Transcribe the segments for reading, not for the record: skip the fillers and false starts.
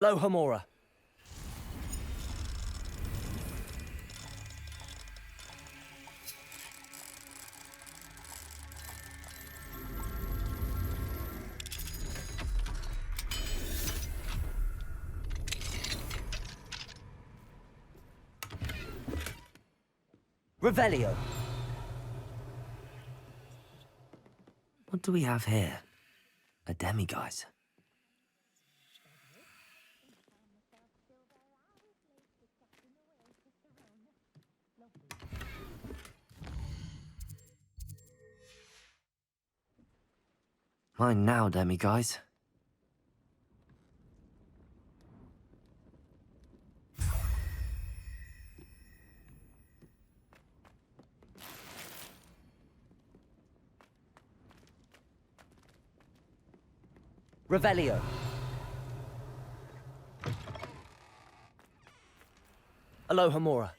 Lohomora. Revelio. What do we have here? A demiguise. Mine now, demiguise. Revelio. Alohomora.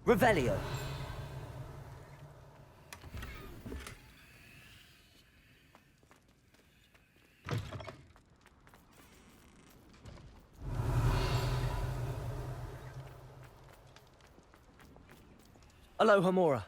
Revelio. Alohomora.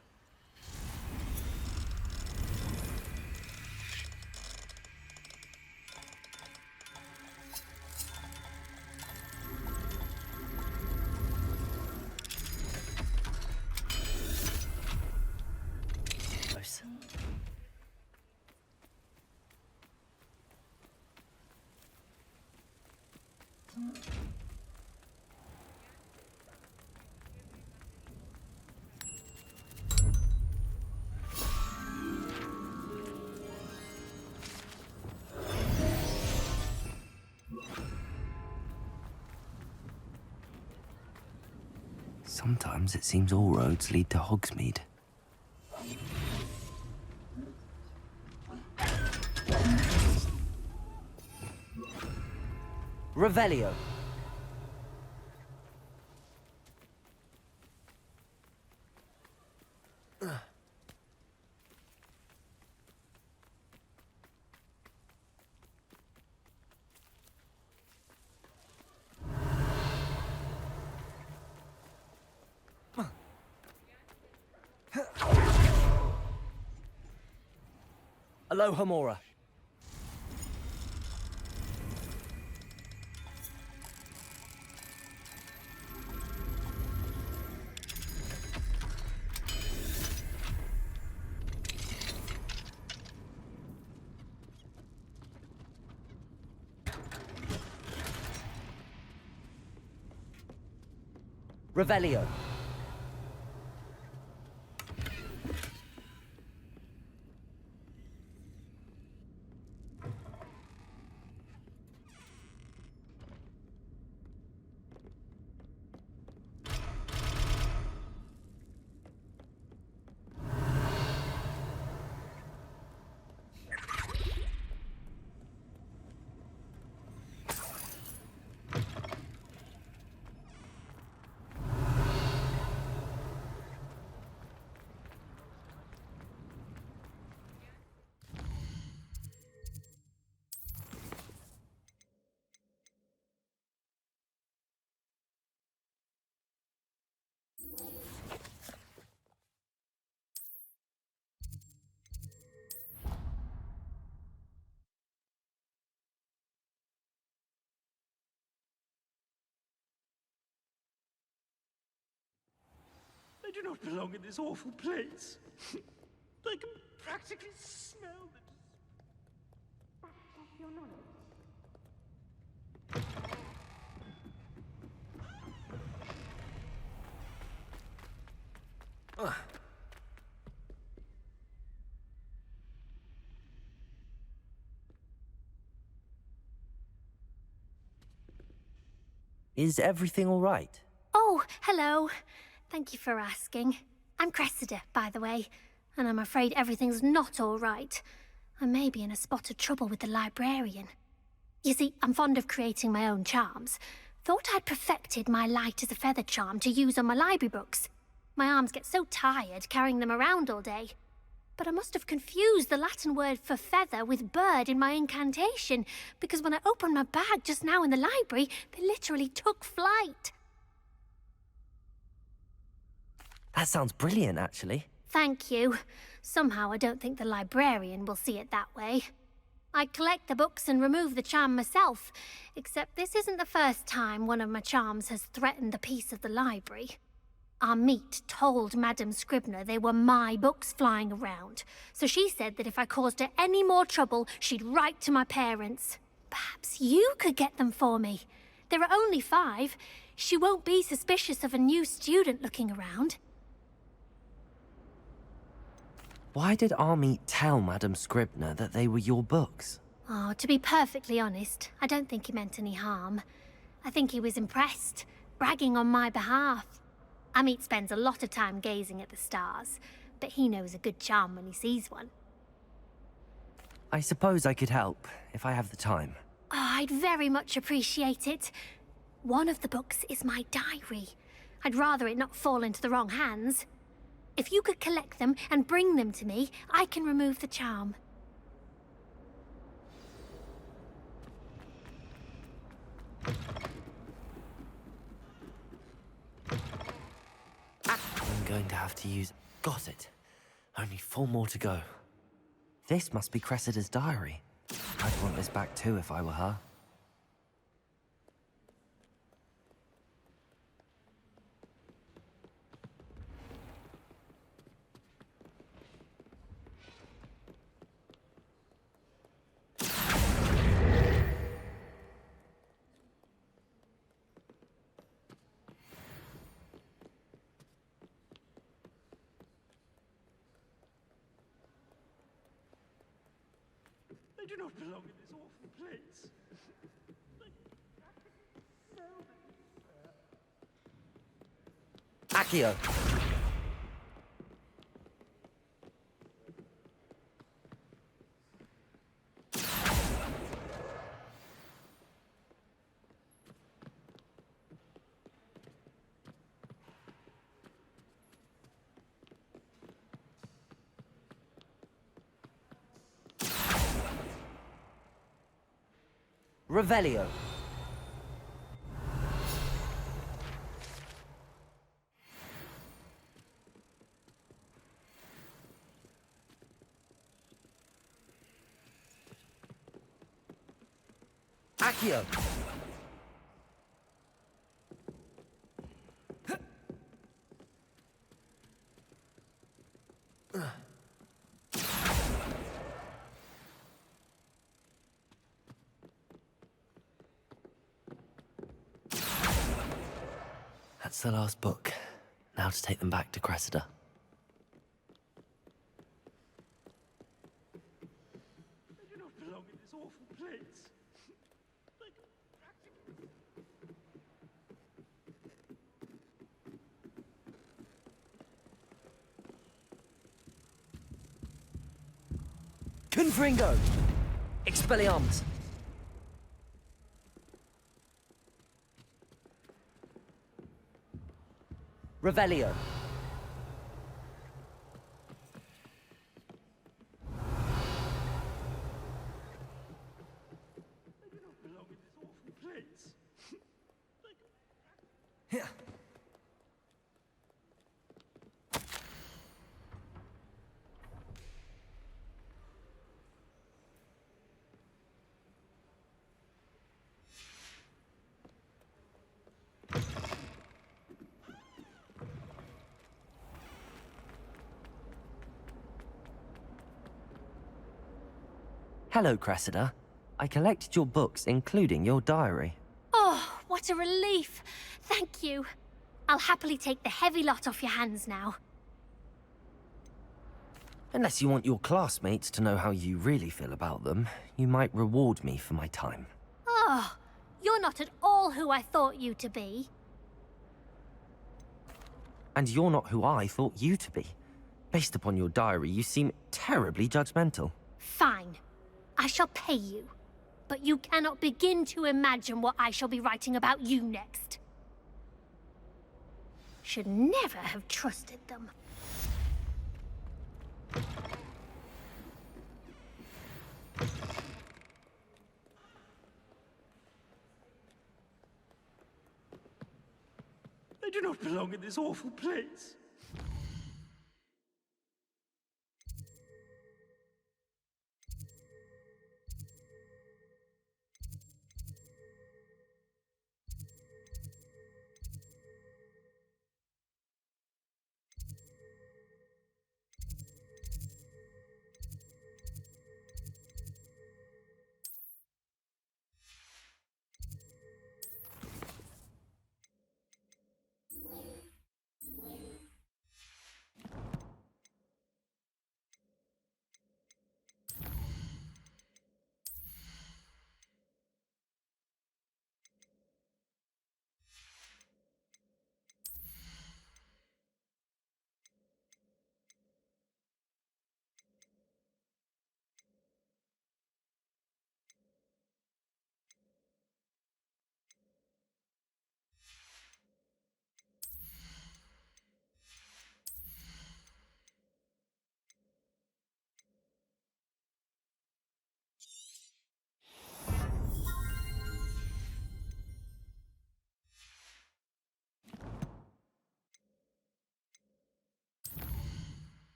Sometimes it seems all roads lead to Hogsmeade. Revelio. Alohomora. Revelio. I do not belong in this awful place. I can practically smell the... Is everything all right? Oh, hello. Thank you for asking. I'm Cressida, by the way, and I'm afraid everything's not all right. I may be in a spot of trouble with the librarian. You see, I'm fond of creating my own charms. Thought I'd perfected my light as a feather charm to use on my library books. My arms get so tired carrying them around all day. But I must have confused the Latin word for feather with bird in my incantation, because when I opened my bag just now in the library, they literally took flight. That sounds brilliant, actually. Thank you. Somehow I don't think the librarian will see it that way. I collect the books and remove the charm myself, except this isn't the first time one of my charms has threatened the peace of the library. Our meet told Madame Scribner they were my books flying around, so she said that if I caused her any more trouble, she'd write to my parents. Perhaps you could get them for me. There are only 5. She won't be suspicious of a new student looking around. Why did Army tell Madame Scribner that they were your books? Oh, to be perfectly honest, I don't think he meant any harm. I think he was impressed, bragging on my behalf. Amit spends a lot of time gazing at the stars, but he knows a good charm when he sees one. I suppose I could help, if I have the time. Oh, I'd very much appreciate it. One of the books is my diary. I'd rather it not fall into the wrong hands. If you could collect them and bring them to me, I can remove the charm. I'm going to have to use... Got it. Only 4 more to go. This must be Cressida's diary. I'd want this back too if I were her. They do not belong in this awful place. Accio. Revelio. Accio. That's the last book. Now to take them back to Cressida. They do not belong in this awful place. Confringo. Expelliarmus. Revelio. They do not belong in this awful place. Yeah. Hello, Cressida. I collected your books, including your diary. Oh, what a relief. Thank you. I'll happily take the heavy lot off your hands now. Unless you want your classmates to know how you really feel about them, you might reward me for my time. Oh, you're not at all who I thought you to be. And you're not who I thought you to be. Based upon your diary, you seem terribly judgmental. Fine. I shall pay you. But you cannot begin to imagine what I shall be writing about you next. Should never have trusted them. They do not belong in this awful place.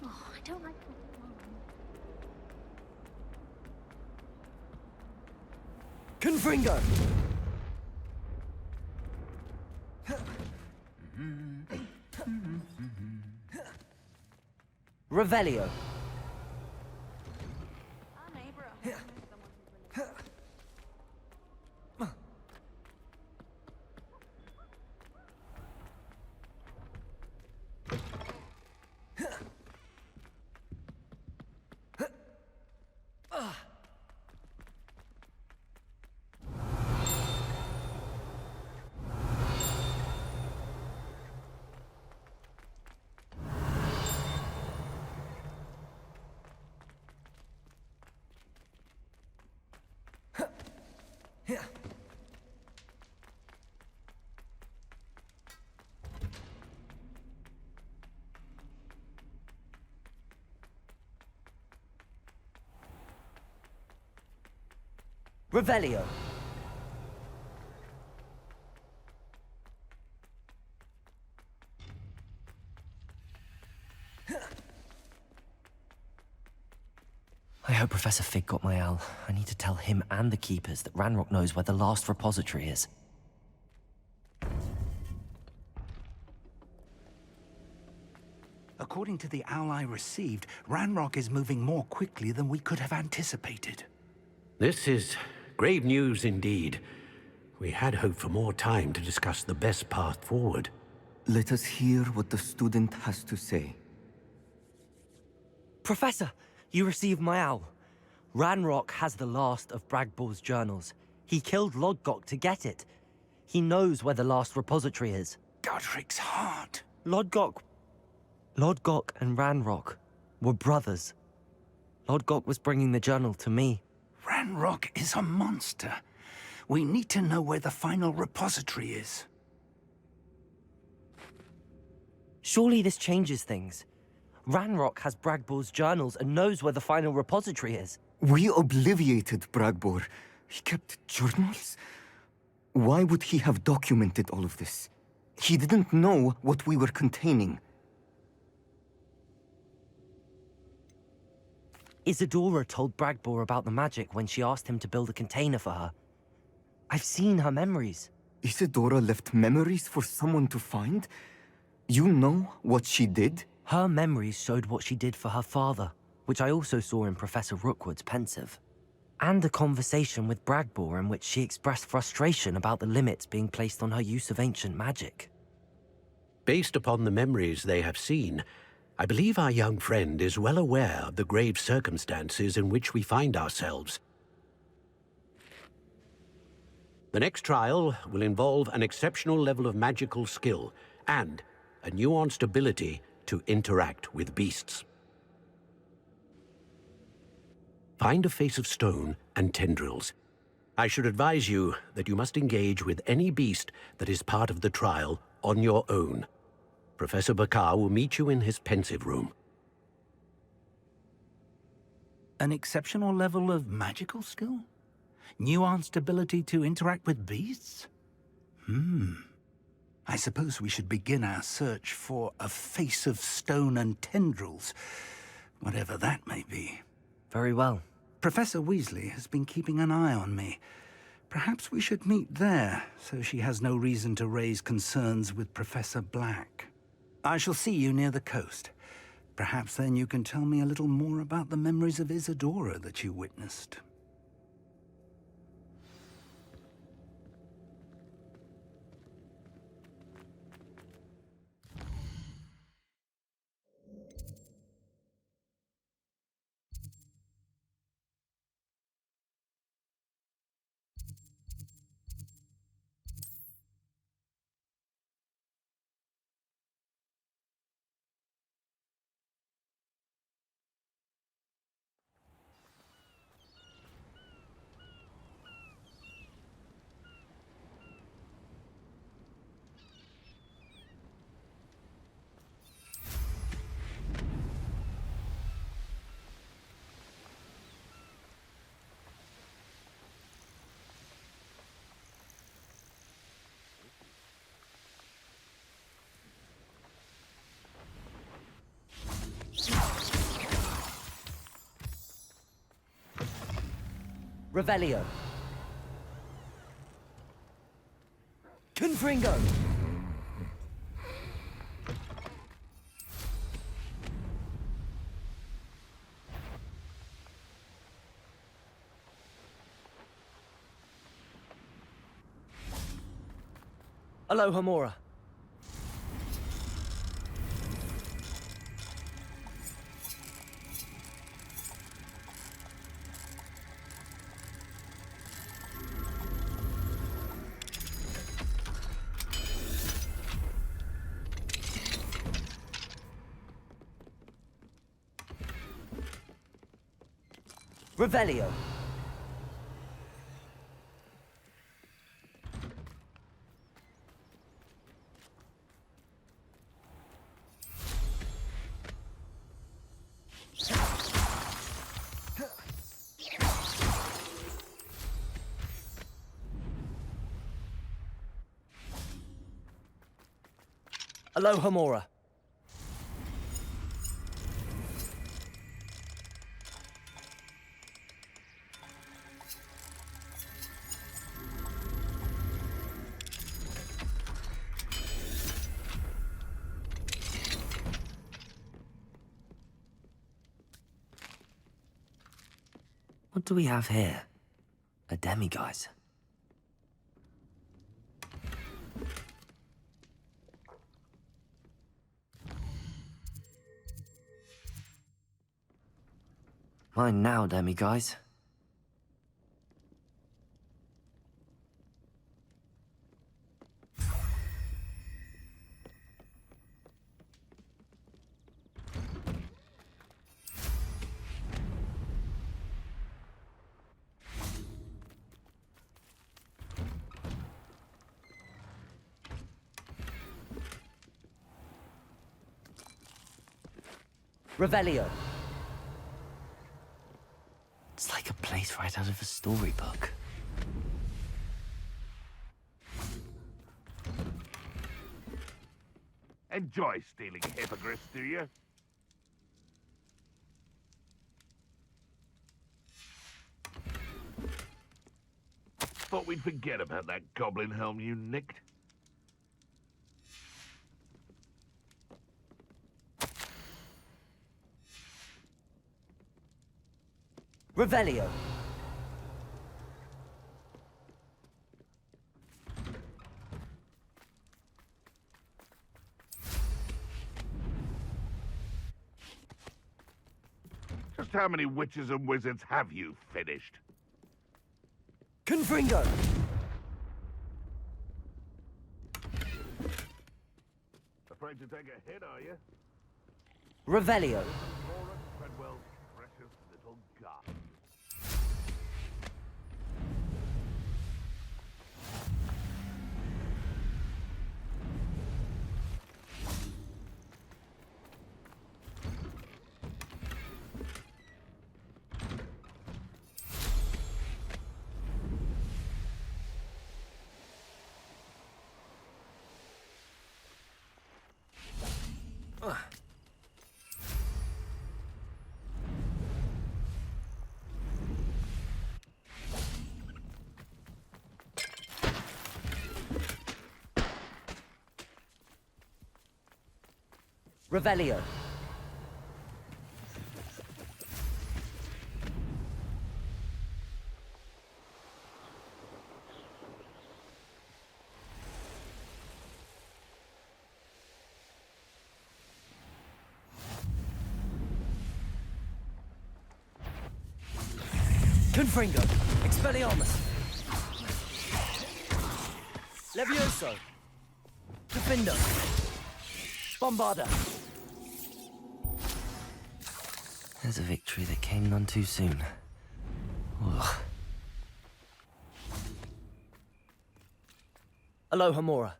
I don't like... Confringo! Revelio. Revelio. I hope Professor Fig got my owl. I need to tell him and the Keepers that Ranrock knows where the last repository is. According to the owl I received, Ranrock is moving more quickly than we could have anticipated. This is grave news indeed. We had hoped for more time to discuss the best path forward. Let us hear what the student has to say. Professor, you received my owl. Ranrock has the last of Bragbor's journals. He killed Lodgok to get it. He knows where the last repository is. Godric's heart. Lodgok and Ranrock were brothers. Lodgok was bringing the journal to me. Ranrock is a monster. We need to know where the final repository is. Surely this changes things. Ranrock has Bragbor's journals and knows where the final repository is. We obliviated Bragbor. He kept journals? Why would he have documented all of this? He didn't know what we were containing. Isadora told Bragbor about the magic when she asked him to build a container for her. I've seen her memories. Isadora left memories for someone to find? You know what she did? Her memories showed what she did for her father, which I also saw in Professor Rookwood's pensive. And a conversation with Bragbor in which she expressed frustration about the limits being placed on her use of ancient magic. Based upon the memories they have seen, I believe our young friend is well aware of the grave circumstances in which we find ourselves. The next trial will involve an exceptional level of magical skill and a nuanced ability to interact with beasts. Find a face of stone and tendrils. I should advise you that you must engage with any beast that is part of the trial on your own. Professor Bakar will meet you in his pensive room. An exceptional level of magical skill? Nuanced ability to interact with beasts? I suppose we should begin our search for a face of stone and tendrils, whatever that may be. Very well. Professor Weasley has been keeping an eye on me. Perhaps we should meet there, so she has no reason to raise concerns with Professor Black. I shall see you near the coast. Perhaps then you can tell me a little more about the memories of Isadora that you witnessed. Revelio. Confringo. Alohomora. Revelio. Alohomora. What do we have here? A demiguise. Mine now, demiguise. Revelio. It's like a place right out of a storybook. Enjoy stealing hippogriffs, do you? Thought we'd forget about that goblin helm you nicked. Revelio. Just how many witches and wizards have you finished? Confringo. Afraid to take a hit, are you? Revelio. Laura Treadwell's precious little guy. Revelio. Confringo. Expelliarmus. Levioso. Defender. Bombarda. There's a victory that came none too soon. Ugh. Alohomora.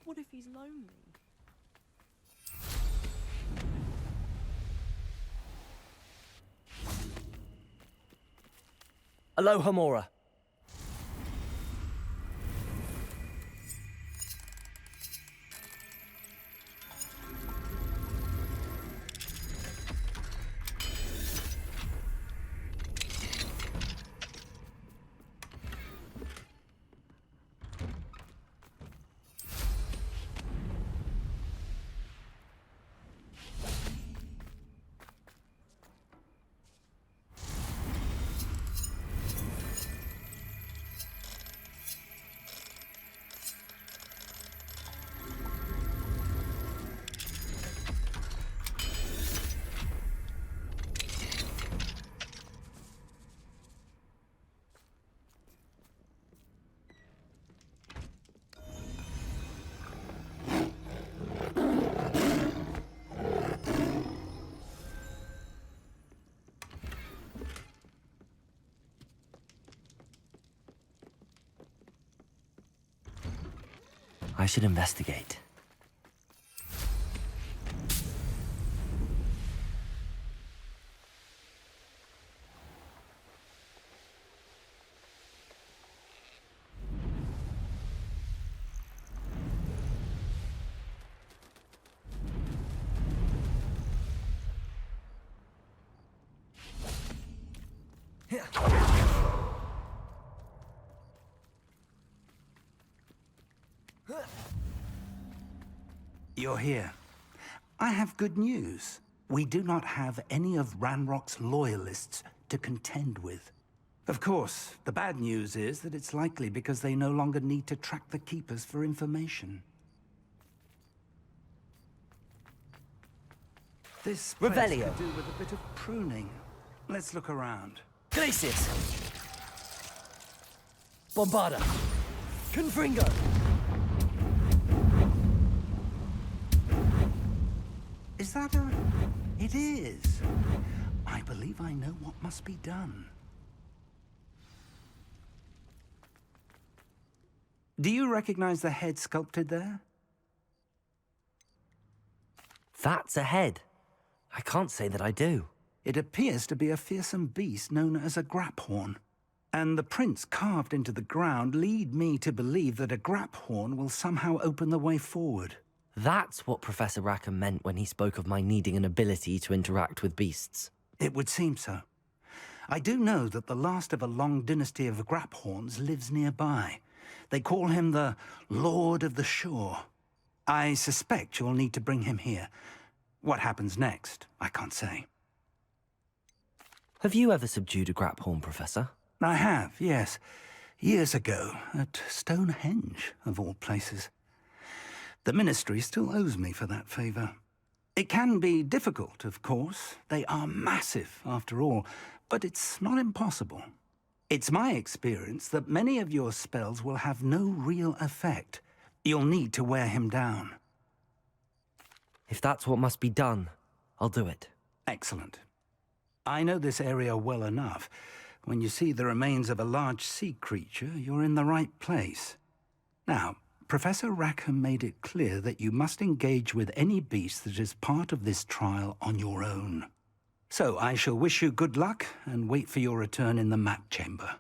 What if he's lonely? Alohomora. I should investigate. You're here. I have good news. We do not have any of Ranrock's loyalists to contend with. Of course, the bad news is that it's likely because they no longer need to track the Keepers for information. This place Revelio. could do with a bit of pruning. Let's look around. Glacius. Bombarda. Confringo. Is that a... It is. I believe I know what must be done. Do you recognize the head sculpted there? That's a head. I can't say that I do. It appears to be a fearsome beast known as a Graphorn. And the prints carved into the ground lead me to believe that a Graphorn will somehow open the way forward. That's what Professor Rackham meant when he spoke of my needing an ability to interact with beasts. It would seem so. I do know that the last of a long dynasty of Graphorns lives nearby. They call him the Lord of the Shore. I suspect you'll need to bring him here. What happens next, I can't say. Have you ever subdued a Graphorn, Professor? I have, yes. Years ago, at Stonehenge, of all places. The Ministry still owes me for that favor. It can be difficult, of course. They are massive, after all, but it's not impossible. It's my experience that many of your spells will have no real effect. You'll need to wear him down. If that's what must be done, I'll do it. Excellent. I know this area well enough. When you see the remains of a large sea creature, you're in the right place. Now, Professor Rackham made it clear that you must engage with any beast that is part of this trial on your own. So I shall wish you good luck and wait for your return in the map chamber.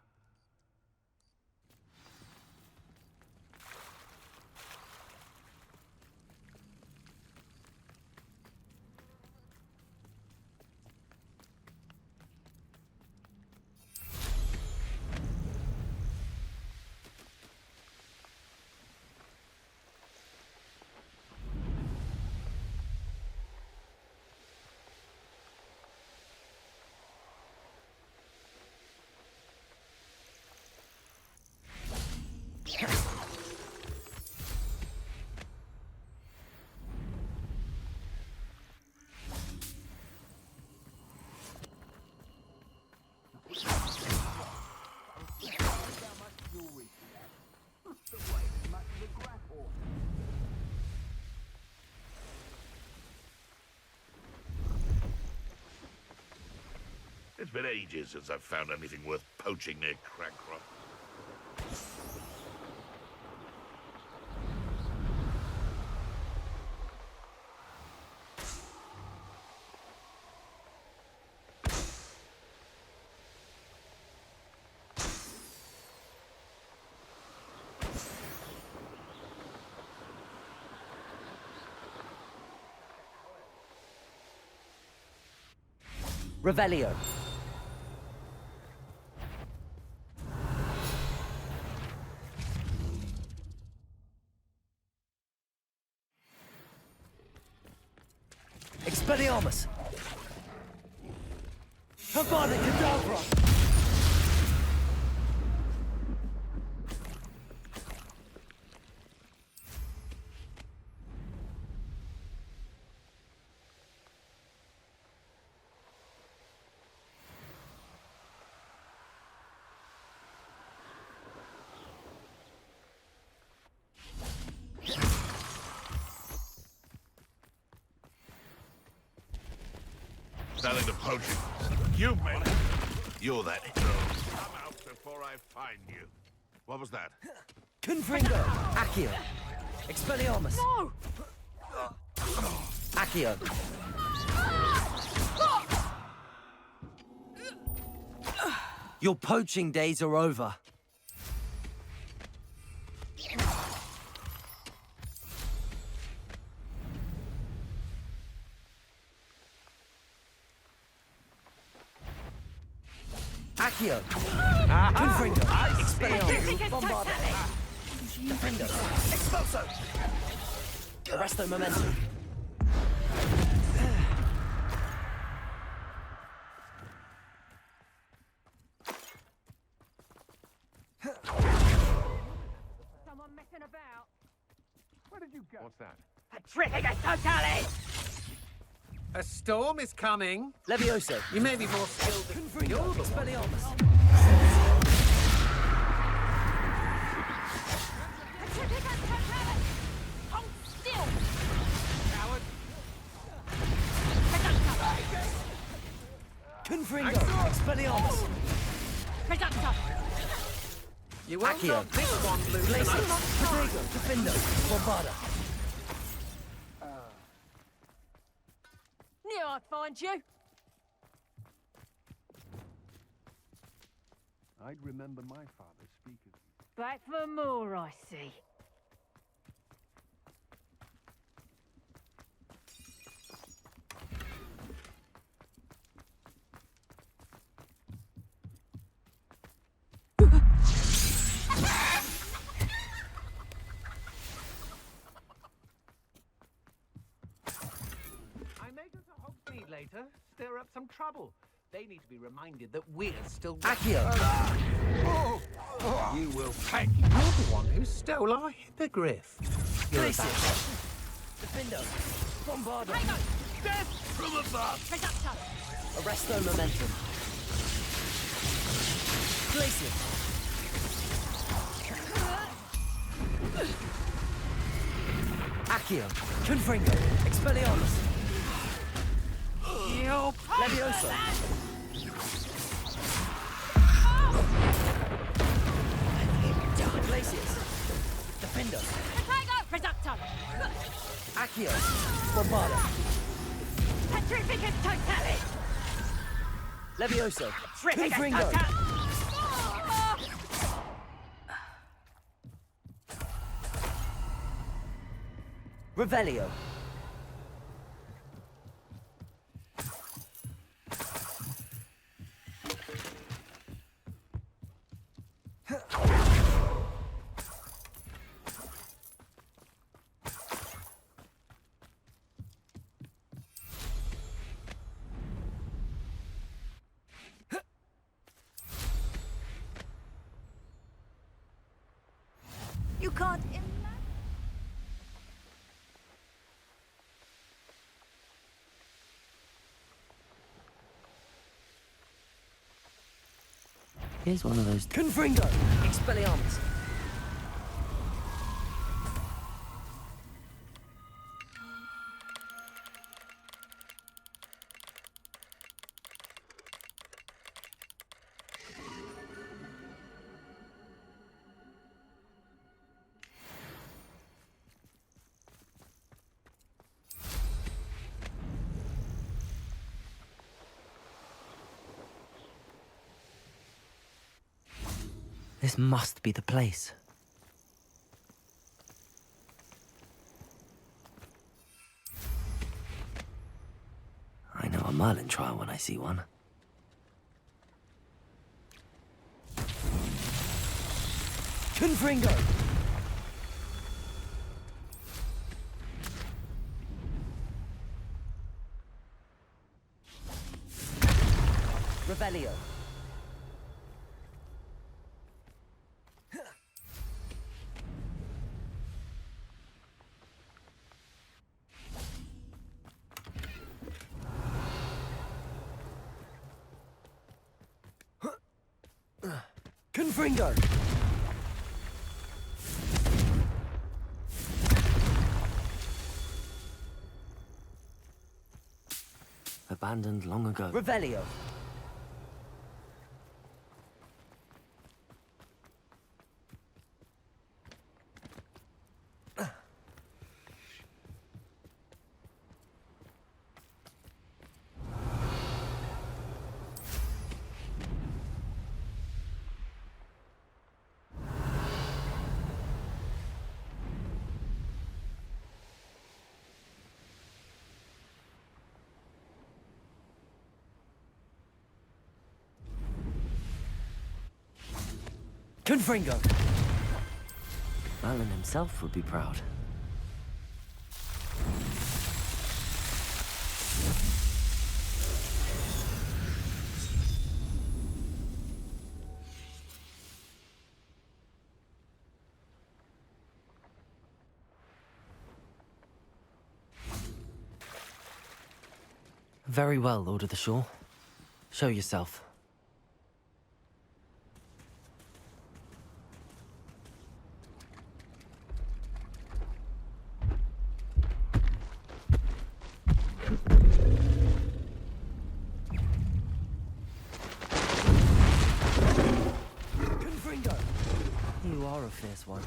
It's been ages since I've found anything worth poaching near Graphorn. Revelio. Expelliarmus! Avada Kedavra! Selling to poaching. You made it. You're that hero. Come out before I find you. What was that? Confringo! Accio! Expelliarmus! No! Accio! Your poaching days are over. Accio! Confringo! Expelliarmus! Bombarda! Defendo! Expulso! Arresto momentum! Someone messing about. Where did you go? What's that? A trick against totally! A storm is coming. Levioso! You may be more skilled than Confringo! Expelliarmus! A trick against totally! Hold still! coward. Confringo! Expelliarmus! Reductor! You won't Accio. knock this one loose. Glacius. Protego. Defendo. Bombarda. Knew I'd find you. I'd remember my father speak of you. Back for more, I see. I may go to Hogsmeade later, stir up some trouble. They need to be reminded that we're still... Accio. You will pay. You're the one who stole our hippogriff. You're a Glacius. bastard. Defendo. Bombarda. Death from above! Reducto. Arresto momentum. Glacius. Accio. Confringo. Expelliarmus. Levioso. Glacius. Defendo. Protego. Reducto. Accio. Bombarda. Petrificus totalis. Levioso. Petrificus Confringo. totalis. Revelio. You can't imagine. Here's one of those. Confringo. Expelliarmus. This must be the place. I know a Merlin trial when I see one. Confringo! Revelio. Confringo! Abandoned long ago. Revelio! Confringo! Merlin himself would be proud. Very well, Lord of the Shore. Show yourself. Confringo! fierce one.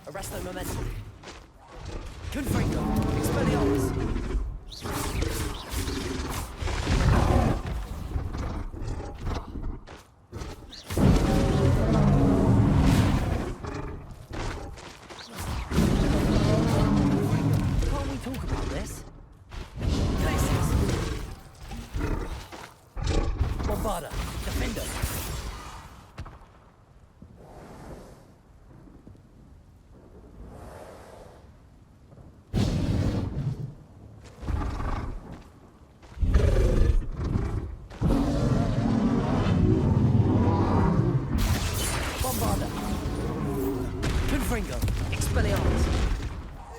Arresto momentum. Confringo. Expelliarmus. Can't we talk about this? Places. Bombarda. Defender. Confringo. Expelliarmus.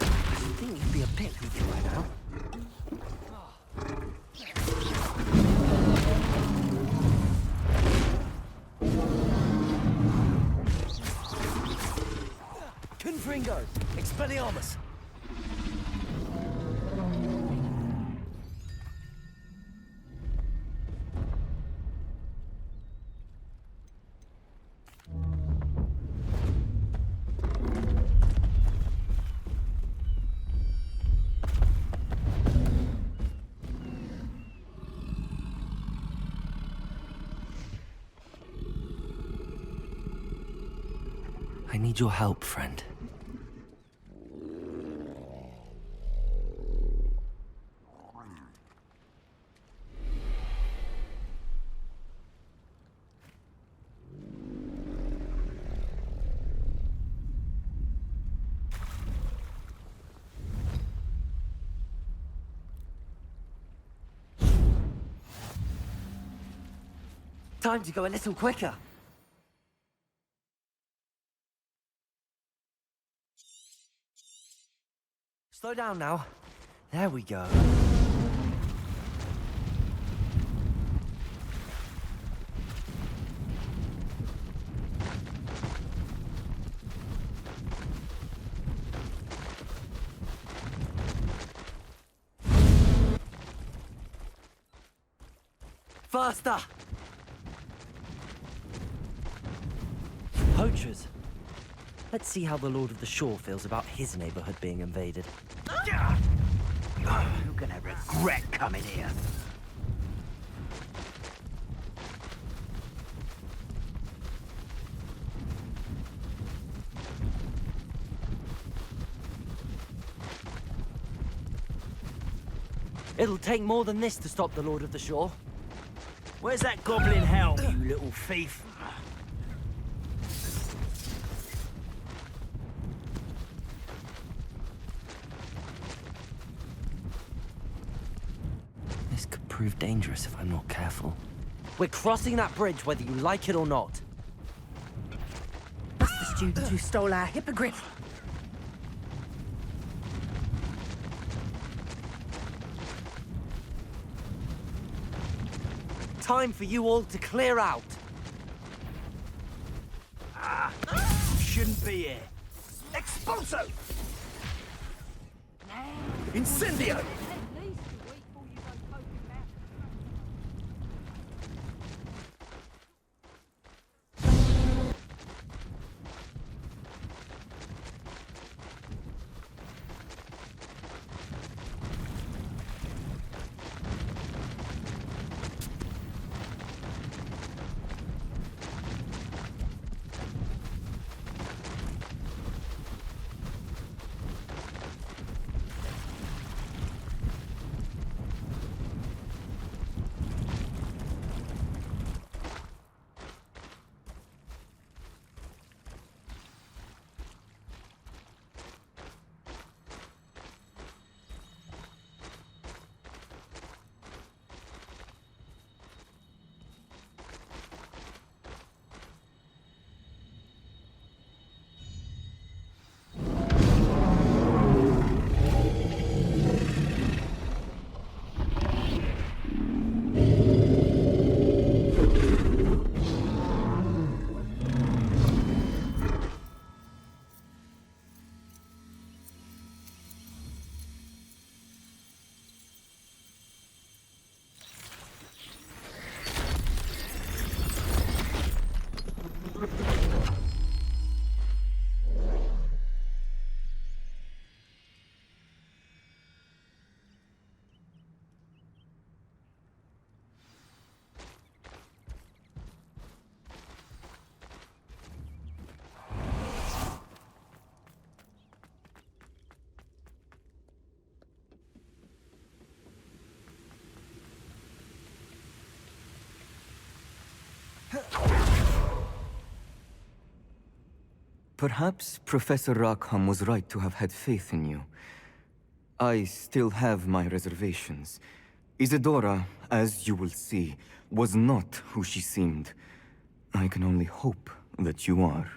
I think you'd be a bit weak by now. Confringo. Expelliarmus. I need your help, friend. Time to go a little quicker. Slow down now. There we go. Faster! Poachers. Let's see how the Lord of the Shore feels about his neighborhood being invaded. You're gonna regret coming here. It'll take more than this to stop the Lord of the Shore. Where's that goblin helm, you little thief? This could prove dangerous if I'm not careful. We're crossing that bridge whether you like it or not. That's the student who stole our hippogriff. Time for you all to clear out. Shouldn't be here. Expulso! Incendio! Perhaps Professor Rackham was right to have had faith in you. I still have my reservations. Isadora, as you will see, was not who she seemed. I can only hope that you are.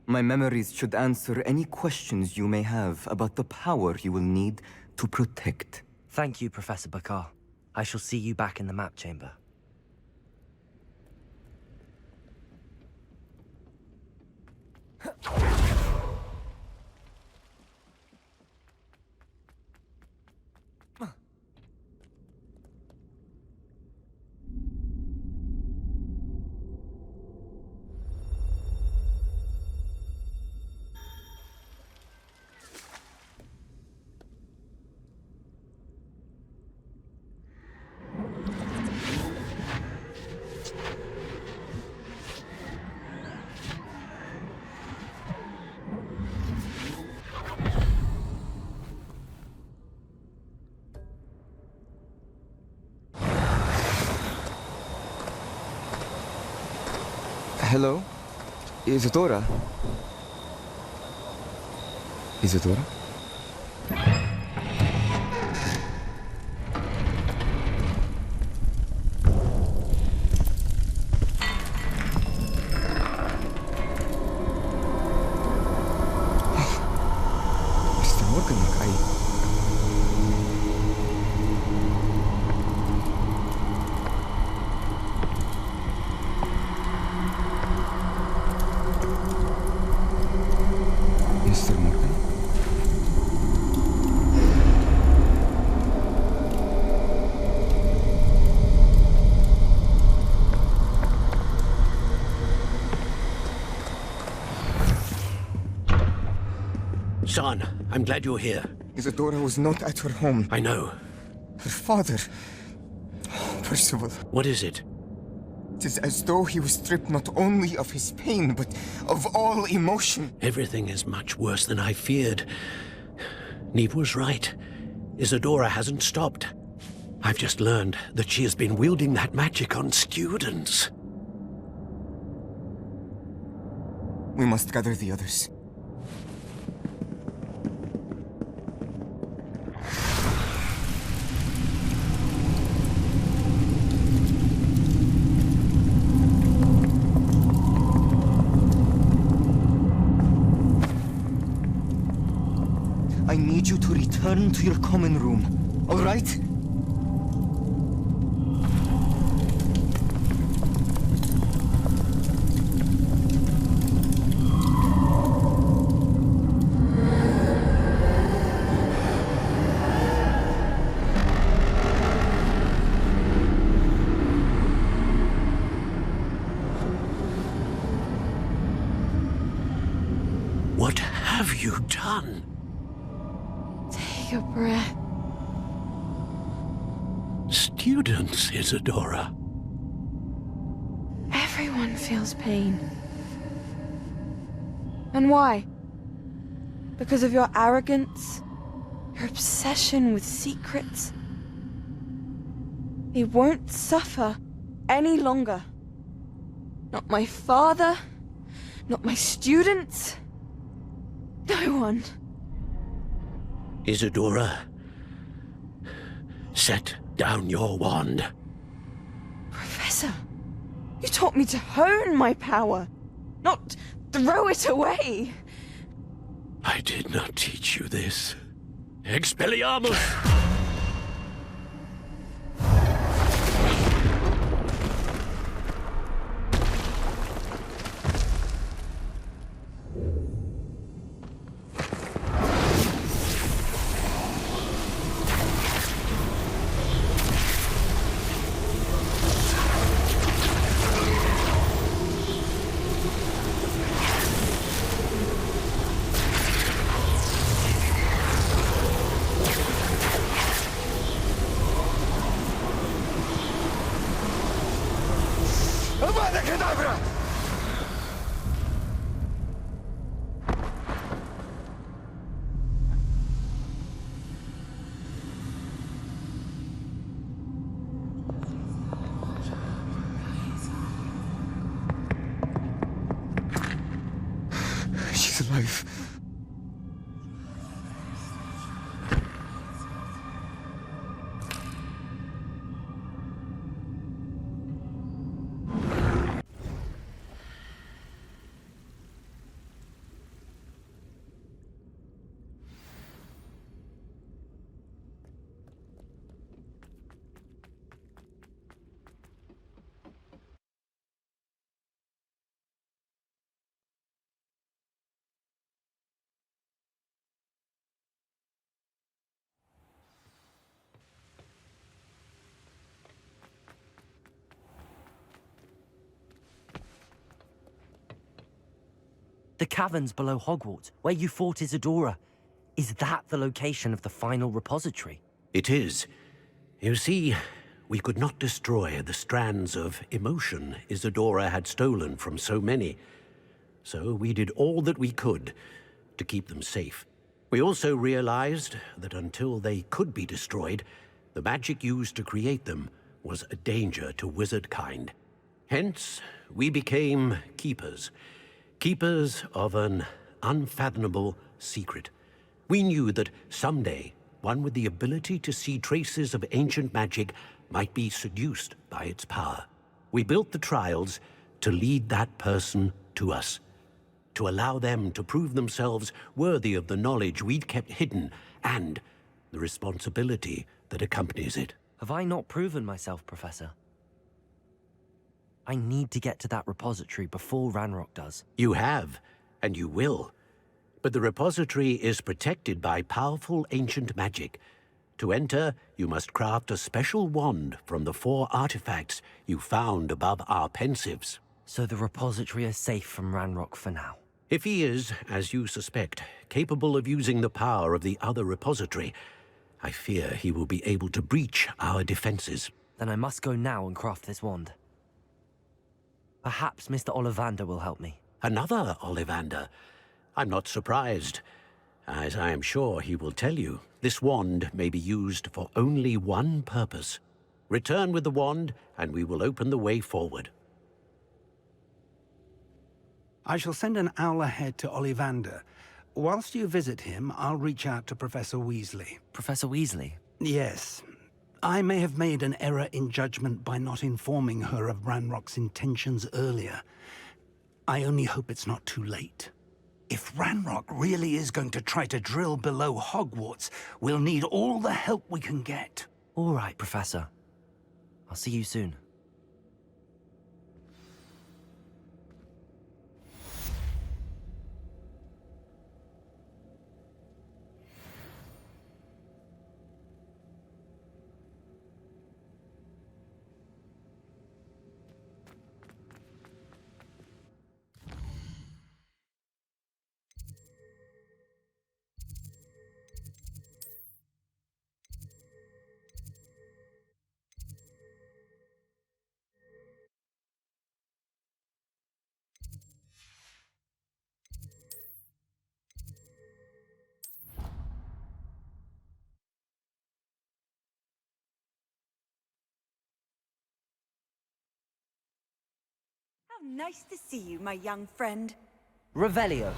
My memories should answer any questions you may have about the power you will need to protect. Thank you, Professor Bakar. I shall see you back in the map chamber. Hello? Isadora? Isadora? Mr. Morgan, Mr. Morgan? Son, I'm glad you're here. Isadora was not at her home. I know. Her father... Percival. What is it? It is as though he was stripped not only of his pain, but of all emotion. Everything is much worse than I feared. Neve was right. Isadora hasn't stopped. I've just learned that she has been wielding that magic on students. We must gather the others. I need you to return to your common room, all right? What have you done? Take a breath. Students, Isadora. Everyone feels pain. And why? Because of your arrogance? Your obsession with secrets? He won't suffer any longer. Not my father, not my students, no one. Isadora, set down your wand. Professor, you taught me to hone my power, not throw it away. I did not teach you this. Expelliarmus! is life. The caverns below Hogwarts, where you fought Isadora. Is that the location of the final repository? It is. You see, we could not destroy the strands of emotion Isadora had stolen from so many. So we did all that we could to keep them safe. We also realized that until they could be destroyed, the magic used to create them was a danger to wizard kind. Hence, we became keepers. Keepers of an unfathomable secret. We knew that someday, one with the ability to see traces of ancient magic might be seduced by its power. We built the trials to lead that person to us, to allow them to prove themselves worthy of the knowledge we'd kept hidden and the responsibility that accompanies it. Have I not proven myself, Professor? I need to get to that repository before Ranrock does. You have, and you will. But the repository is protected by powerful ancient magic. To enter, you must craft a special wand from the 4 artifacts you found above our pensives. So the repository is safe from Ranrock for now. If he is, as you suspect, capable of using the power of the other repository, I fear he will be able to breach our defenses. Then I must go now and craft this wand. Perhaps Mr. Ollivander will help me. Another Ollivander? I'm not surprised. As I am sure he will tell you, this wand may be used for only one purpose. Return with the wand, and we will open the way forward. I shall send an owl ahead to Ollivander. Whilst you visit him, I'll reach out to Professor Weasley. Professor Weasley? Yes. I may have made an error in judgment by not informing her of Ranrock's intentions earlier. I only hope it's not too late. If Ranrock really is going to try to drill below Hogwarts, we'll need all the help we can get. All right, Professor. I'll see you soon. How nice to see you, my young friend. Revelio.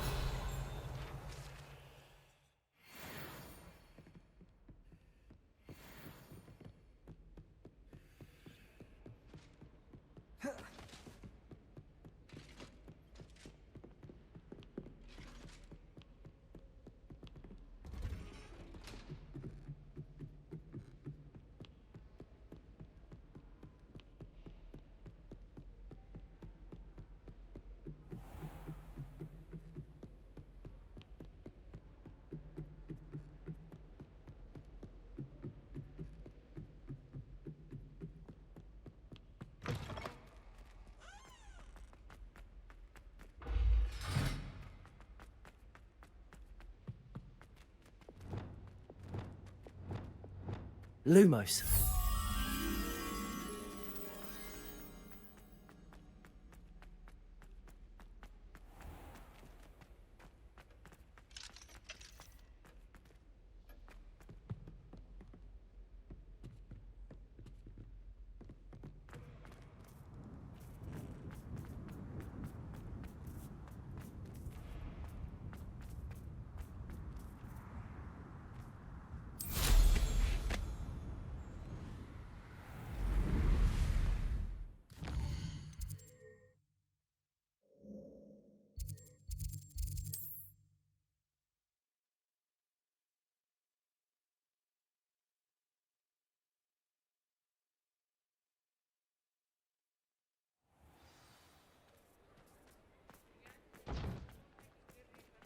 Lumos.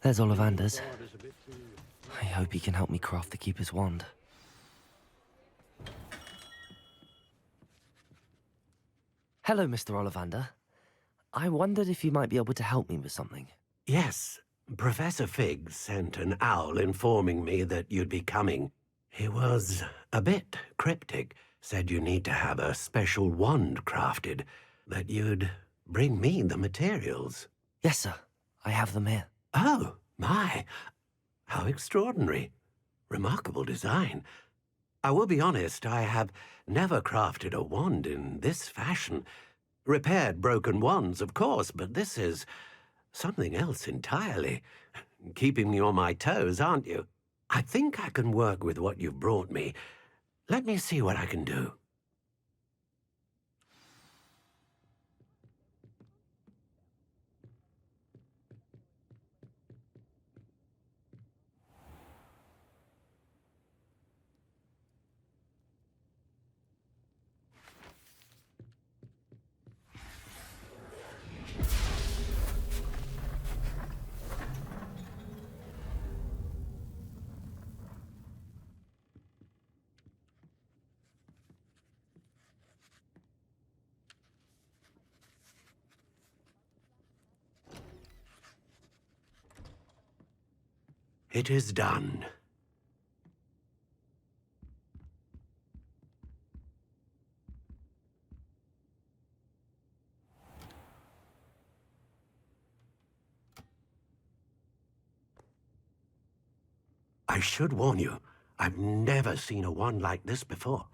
There's Ollivander's. I hope he can help me craft the Keeper's wand. Hello, Mr. Ollivander. I wondered if you might be able to help me with something. Yes, Professor Fig sent an owl informing me that you'd be coming. He was a bit cryptic, said you need to have a special wand crafted, that you'd bring me the materials. Yes, sir. I have them here. Oh, my. How extraordinary. Remarkable design. I will be honest, I have never crafted a wand in this fashion. Repaired broken wands, of course, but this is something else entirely. Keeping me on my toes, aren't you? I think I can work with what you've brought me. Let me see what I can do. It is done. I should warn you, I've never seen a wand like this before.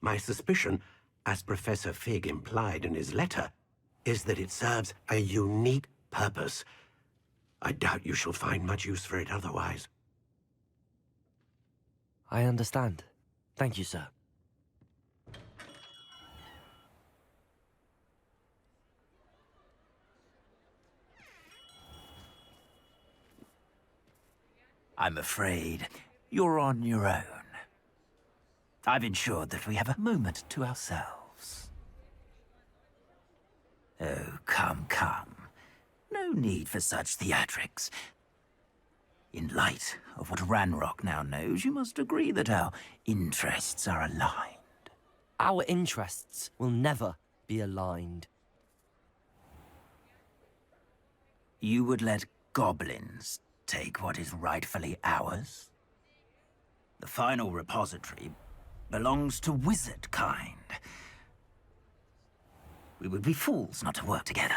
My suspicion, as Professor Fig implied in his letter, is that it serves a unique purpose. I doubt you shall find much use for it otherwise. I understand. Thank you, sir. I'm afraid you're on your own. I've ensured that we have a moment to ourselves. Oh, come, come. No need for such theatrics. In light of what Ranrock now knows, you must agree that our interests are aligned. Our interests will never be aligned. You would let goblins take what is rightfully ours? The final repository belongs to wizard kind. We would be fools not to work together.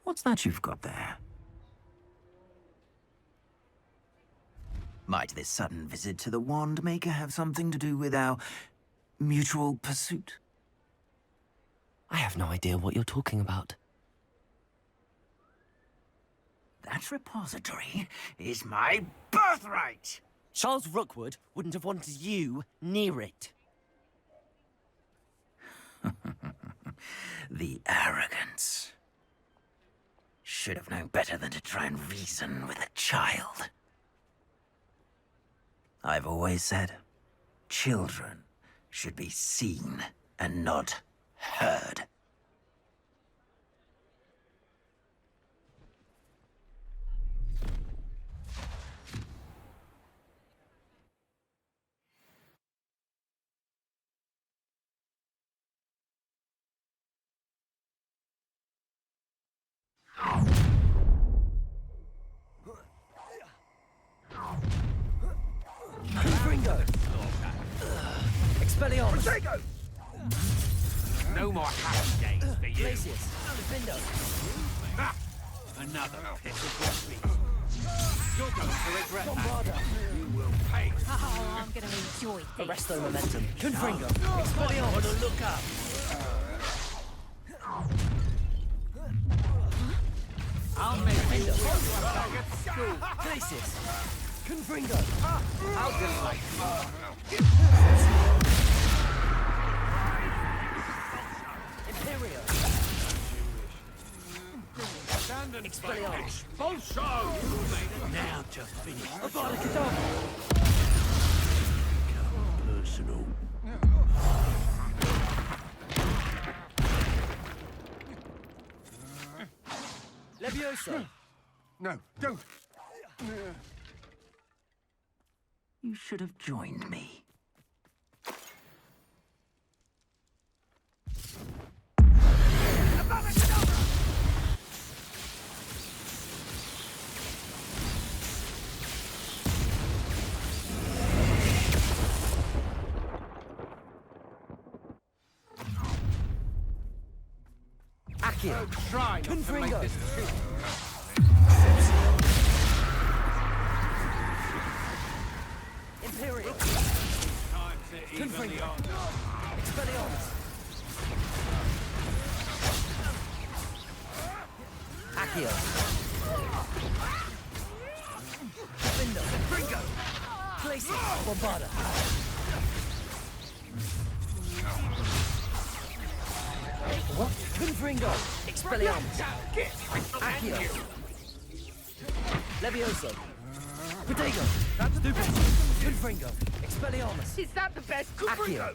What's that you've got there? Might this sudden visit to the Wand Maker have something to do with our mutual pursuit? I have no idea what you're talking about. That repository is my birthright! Charles Rookwood wouldn't have wanted you near it. The arrogance. Should have known better than to try and reason with a child. I've always said, children should be seen and not heard. Expelliarmus! No more happy days for you. Glacius! Defendo! Ha! Another piss of feet. You're going to regret that. You will pay. Oh, I'm gonna enjoy this. Arresto momentum. Confringo! Expelliarmus! Look up. I'll make you back at school. Glacius! Confringo! I'll delight Imperio! Expelliarmus! Expulso! Now just finish. Avada Kedavra! Personal. Levioso! No, don't! You should have joined me. Accio! Try not to make Confringo! this too. Imperial! Time to even Confringo! the odds. Expelliarmus! Accio! Lindo! Fringo! Glacier! Bombarda! What? Confringo! Expelliarmus! Accio! Levioso! Protego! That's stupid! Confringo! Expelliarmus! Is that the best? Accio!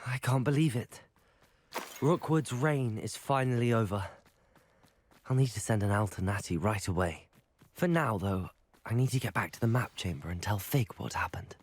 I can't believe it. Rookwood's reign is finally over. I'll need to send an owl to Natty right away. For now, though, I need to get back to the map chamber and tell Fig what happened.